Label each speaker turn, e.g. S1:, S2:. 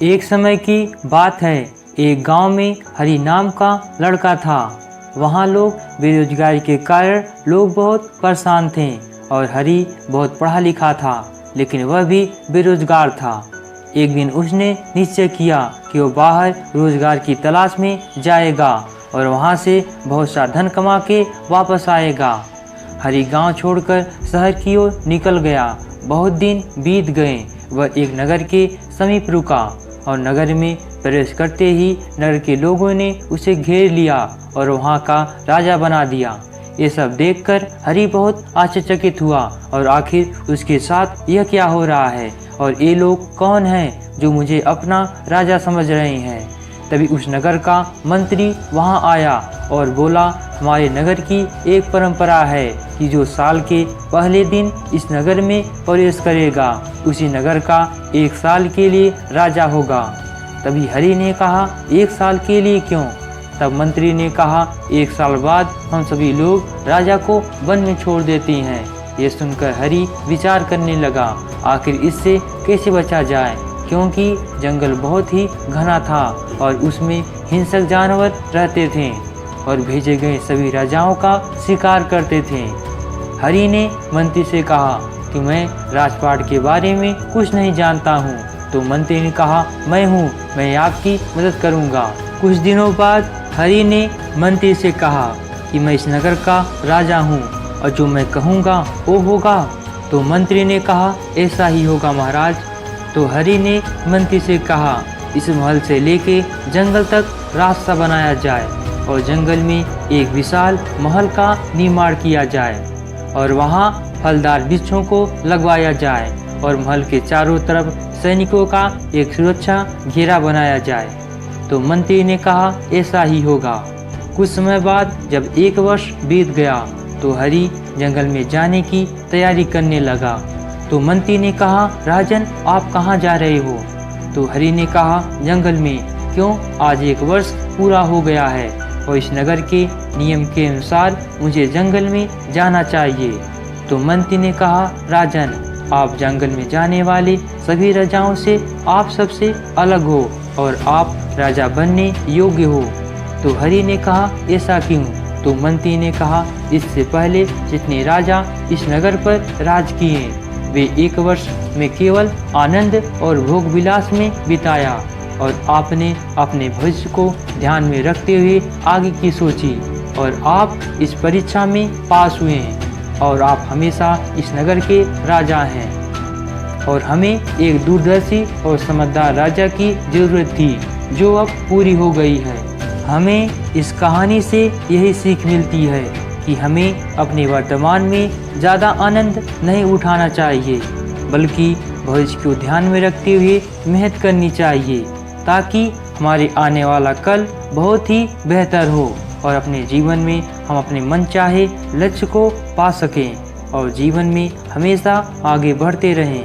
S1: एक समय की बात है, एक गांव में हरि नाम का लड़का था। वहां लोग बेरोजगारी के कारण लोग बहुत परेशान थे और हरि बहुत पढ़ा लिखा था, लेकिन वह भी बेरोजगार था। एक दिन उसने निश्चय किया कि वह बाहर रोजगार की तलाश में जाएगा और वहां से बहुत सा धन कमा के वापस आएगा। हरि गांव छोड़कर शहर की ओर निकल गया। बहुत दिन बीत गए। वह एक नगर के समीप रुका और नगर में प्रवेश करते ही नगर के लोगों ने उसे घेर लिया और वहां का राजा बना दिया। ये सब देखकर हरि बहुत आश्चर्यचकित हुआ और आखिर उसके साथ यह क्या हो रहा है और ये लोग कौन हैं जो मुझे अपना राजा समझ रहे हैं। तभी उस नगर का मंत्री वहां आया और बोला, हमारे नगर की एक परंपरा है कि जो साल के पहले दिन इस नगर में प्रवेश करेगा उसी नगर का 1 साल के लिए राजा होगा। तभी हरि ने कहा, 1 साल के लिए क्यों? तब मंत्री ने कहा, 1 साल बाद हम सभी लोग राजा को वन में छोड़ देते हैं। ये सुनकर हरि विचार करने लगा, आखिर इससे कैसे बचा जाए, क्योंकि जंगल बहुत ही घना था और उसमें हिंसक जानवर रहते थे और भेजे गए सभी राजाओं का शिकार करते थे। हरि ने मंत्री से कहा कि मैं राजपाट के बारे में कुछ नहीं जानता हूँ। तो मंत्री ने कहा, मैं आपकी मदद करूँगा। कुछ दिनों बाद हरि ने मंत्री से कहा कि मैं इस नगर का राजा हूँ और जो मैं कहूँगा वो होगा। तो मंत्री ने कहा, ऐसा ही होगा महाराज। तो हरि ने मंत्री से कहा, इस महल से लेके जंगल तक रास्ता बनाया जाए और जंगल में एक विशाल महल का निर्माण किया जाए और वहाँ फलदार वृक्षों को लगवाया जाए और महल के चारों तरफ सैनिकों का एक सुरक्षा घेरा बनाया जाए। तो मंत्री ने कहा, ऐसा ही होगा। कुछ समय बाद जब 1 वर्ष बीत गया तो हरि जंगल में जाने की तैयारी करने लगा। तो मंत्री ने कहा, राजन आप कहाँ जा रहे हो? तो हरि ने कहा, जंगल में। क्यों? आज 1 वर्ष पूरा हो गया है और इस नगर के नियम के अनुसार मुझे जंगल में जाना चाहिए। तो मंत्री ने कहा, राजन आप जंगल में जाने वाले सभी राजाओं से आप सबसे अलग हो और आप राजा बनने योग्य हो। तो हरि ने कहा, ऐसा क्यों? तो मंत्री ने कहा, इससे पहले जितने राजा इस नगर पर राज किए वे 1 वर्ष में केवल आनंद और भोग विलास में बिताया और आपने अपने भविष्य को ध्यान में रखते हुए आगे की सोची और आप इस परीक्षा में पास हुए हैं और आप हमेशा इस नगर के राजा हैं और हमें एक दूरदर्शी और समझदार राजा की जरूरत थी जो अब पूरी हो गई है। हमें इस कहानी से यही सीख मिलती है कि हमें अपने वर्तमान में ज़्यादा आनंद नहीं उठाना चाहिए बल्कि भविष्य को ध्यान में रखते हुए मेहनत करनी चाहिए ताकि हमारे आने वाला कल बहुत ही बेहतर हो और अपने जीवन में हम अपने मनचाहे लक्ष्य को पा सकें और जीवन में हमेशा आगे बढ़ते रहें।